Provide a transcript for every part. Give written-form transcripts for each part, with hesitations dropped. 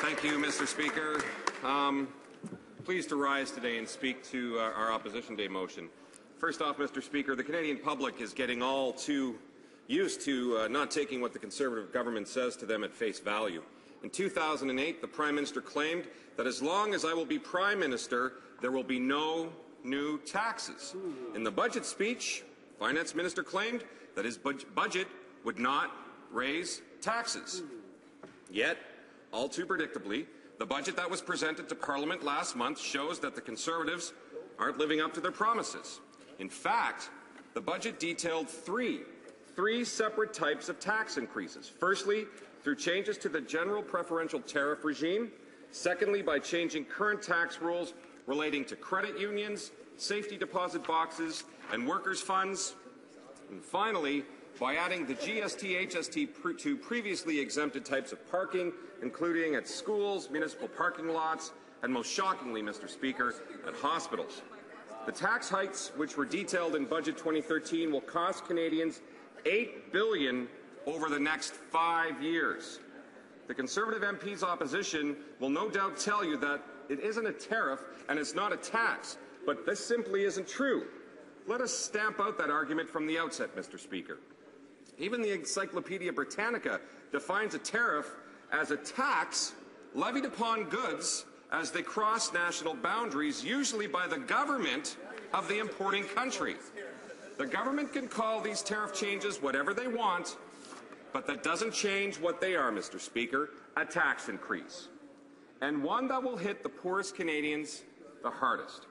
Thank you, Mr. Speaker. Pleased to rise today and speak to our Opposition Day motion. First off, Mr. Speaker, the Canadian public is getting all too used to not taking what the Conservative government says to them at face value. In 2008, the Prime Minister claimed that as long as I will be Prime Minister, there will be no new taxes. In the budget speech, the Finance Minister claimed that his budget would not raise taxes. Yet, all too predictably, the budget that was presented to Parliament last month shows that the Conservatives aren't living up to their promises. In fact, the budget detailed three separate types of tax increases. Firstly, through changes to the general preferential tariff regime. Secondly, by changing current tax rules relating to credit unions, safety deposit boxes, and workers' funds. And finally, by adding the GST-HST to previously exempted types of parking, including at schools, municipal parking lots, and most shockingly, Mr. Speaker, at hospitals. The tax hikes, which were detailed in Budget 2013, will cost Canadians $8 billion over the next 5 years. The Conservative MP's opposition will no doubt tell you that it isn't a tariff and it's not a tax, but this simply isn't true. Let us stamp out that argument from the outset, Mr. Speaker. Even the Encyclopedia Britannica defines a tariff as a tax levied upon goods as they cross national boundaries, usually by the government of the importing country. The government can call these tariff changes whatever they want, but that doesn't change what they are, Mr. Speaker, a tax increase, and one that will hit the poorest Canadians the hardest.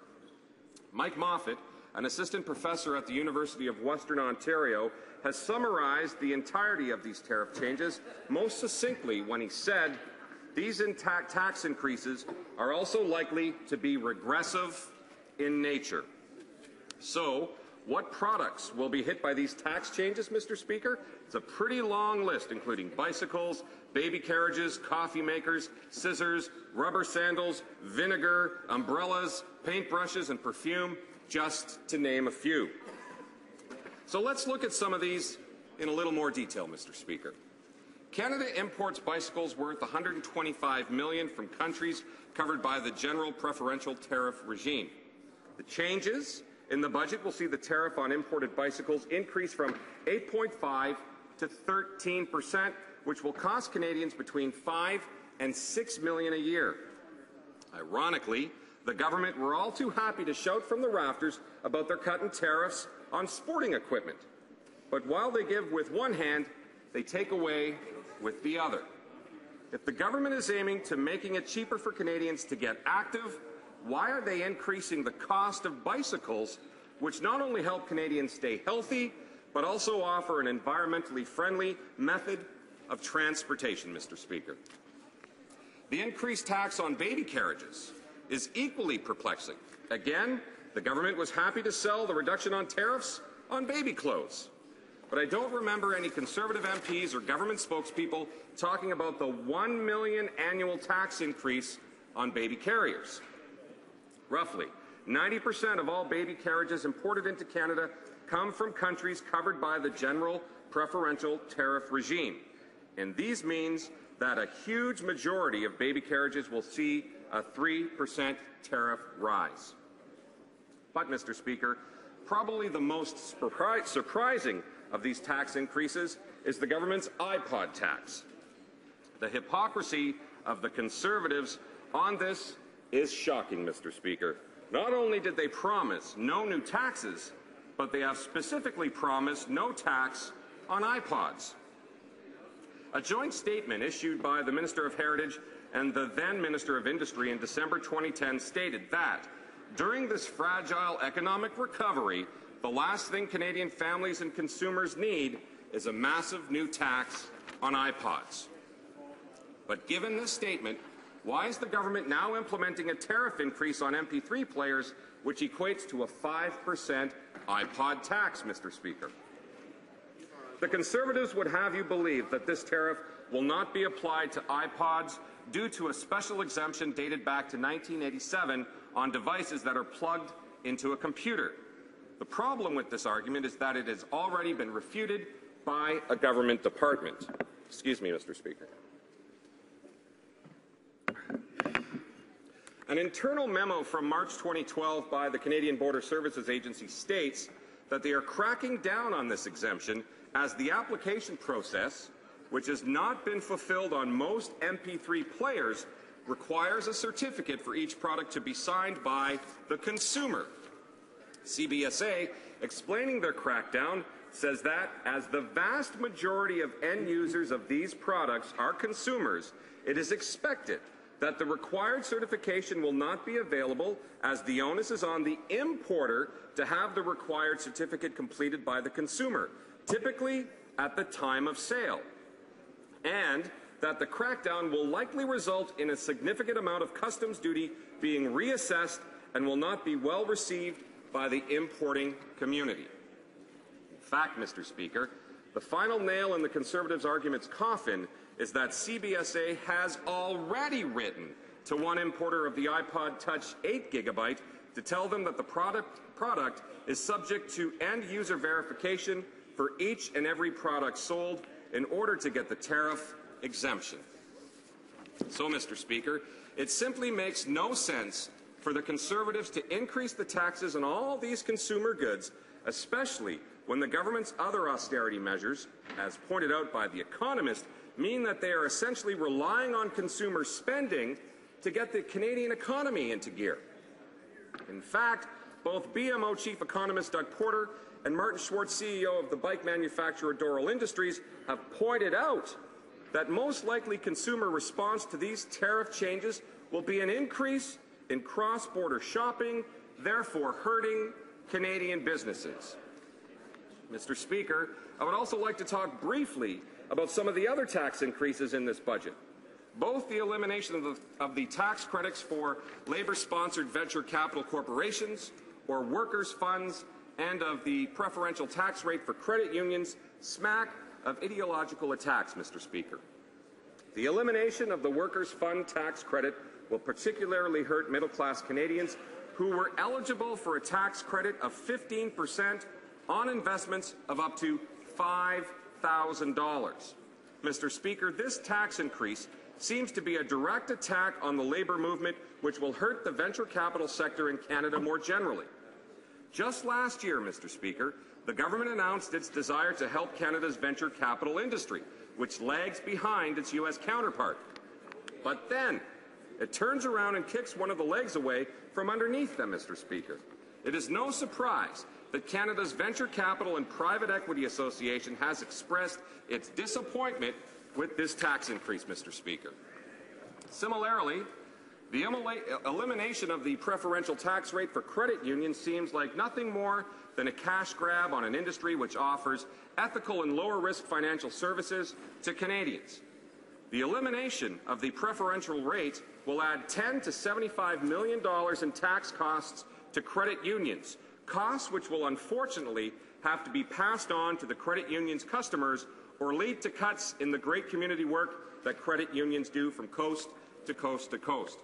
Mike Moffat, an assistant professor at the University of Western Ontario, has summarized the entirety of these tariff changes most succinctly when he said, these tax increases are also likely to be regressive in nature. So, what products will be hit by these tax changes, Mr. Speaker? It's a pretty long list, including bicycles, baby carriages, coffee makers, scissors, rubber sandals, vinegar, umbrellas, paintbrushes, and perfume, just to name a few. So let's look at some of these in a little more detail, Mr. Speaker. Canada imports bicycles worth $125 million from countries covered by the general preferential tariff regime. The changes in the budget will see the tariff on imported bicycles increase from 8.5% to 13%, which will cost Canadians between $5 and $6 million a year. Ironically, the government were all too happy to shout from the rafters about their cut in tariffs on sporting equipment. But while they give with one hand, they take away with the other. If the government is aiming to making it cheaper for Canadians to get active, why are they increasing the cost of bicycles, which not only help Canadians stay healthy, but also offer an environmentally friendly method of transportation, Mr. Speaker? The increased tax on baby carriages is equally perplexing. Again, the government was happy to sell the reduction on tariffs on baby clothes. But I don't remember any Conservative MPs or government spokespeople talking about the $1 million annual tax increase on baby carriers. Roughly 90% of all baby carriages imported into Canada come from countries covered by the general preferential tariff regime. And these means that a huge majority of baby carriages will see a 3% tariff rise. But, Mr. Speaker, probably the most surprising of these tax increases is the government's iPod tax. The hypocrisy of the Conservatives on this is shocking, Mr. Speaker. Not only did they promise no new taxes, but they have specifically promised no tax on iPods. A joint statement issued by the Minister of Heritage and the then Minister of Industry in December 2010 stated that during this fragile economic recovery, the last thing Canadian families and consumers need is a massive new tax on iPods. But given this statement, why is the government now implementing a tariff increase on MP3 players, which equates to a 5% iPod tax, Mr. Speaker? The Conservatives would have you believe that this tariff will not be applied to iPods due to a special exemption dated back to 1987 on devices that are plugged into a computer. The problem with this argument is that it has already been refuted by a government department. Excuse me, Mr. Speaker. An internal memo from March 2012 by the Canadian Border Services Agency states that they are cracking down on this exemption as the application process, which has not been fulfilled on most MP3 players, requires a certificate for each product to be signed by the consumer. CBSA, explaining their crackdown, says that as the vast majority of end users of these products are consumers, it is expected that the required certification will not be available, as the onus is on the importer to have the required certificate completed by the consumer, typically at the time of sale, and that the crackdown will likely result in a significant amount of customs duty being reassessed and will not be well received by the importing community. In fact, Mr. Speaker, the final nail in the Conservatives' argument's coffin is that CBSA has already written to one importer of the iPod Touch 8 GB to tell them that the product is subject to end-user verification for each and every product sold in order to get the tariff exemption. So, Mr. Speaker, it simply makes no sense for the Conservatives to increase the taxes on all these consumer goods, especially when the government's other austerity measures, as pointed out by The Economist, mean that they are essentially relying on consumer spending to get the Canadian economy into gear. In fact, both BMO Chief Economist Doug Porter and Martin Schwartz, CEO of the bike manufacturer Doral Industries, have pointed out that most likely consumer response to these tariff changes will be an increase in cross-border shopping, therefore hurting Canadian businesses. Mr. Speaker, I would also like to talk briefly about some of the other tax increases in this budget. Both the elimination of the tax credits for labor-sponsored venture capital corporations or workers' funds and of the preferential tax rate for credit unions smack of ideological attacks, Mr. Speaker. The elimination of the workers' fund tax credit will particularly hurt middle-class Canadians who were eligible for a tax credit of 15% on investments of up to $5,000. Mr. Speaker, this tax increase seems to be a direct attack on the labour movement, which will hurt the venture capital sector in Canada more generally. Just last year, Mr. Speaker, the government announced its desire to help Canada's venture capital industry, which lags behind its U.S. counterpart. But then, it turns around and kicks one of the legs away from underneath them, Mr. Speaker. It is no surprise that Canada's Venture Capital and Private Equity Association has expressed its disappointment with this tax increase, Mr. Speaker. Similarly, the elimination of the preferential tax rate for credit unions seems like nothing more than a cash grab on an industry which offers ethical and lower-risk financial services to Canadians. The elimination of the preferential rate will add $10 to $75 million in tax costs to credit unions, costs which will unfortunately have to be passed on to the credit union's customers or lead to cuts in the great community work that credit unions do from coast to coast to coast.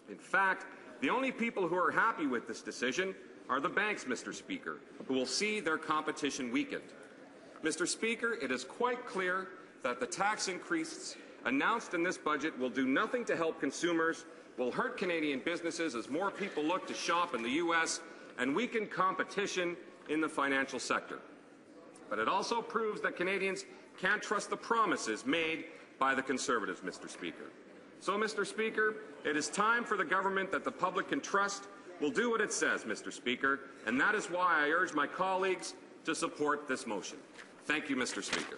In fact, the only people who are happy with this decision are the banks, Mr. Speaker, who will see their competition weakened. Mr. Speaker, it is quite clear that the tax increases announced in this budget will do nothing to help consumers, will hurt Canadian businesses as more people look to shop in the U.S., and weaken competition in the financial sector. But it also proves that Canadians can't trust the promises made by the Conservatives, Mr. Speaker. So, Mr. Speaker, it is time for the government that the public can trust will do what it says, Mr. Speaker, and that is why I urge my colleagues to support this motion. Thank you, Mr. Speaker.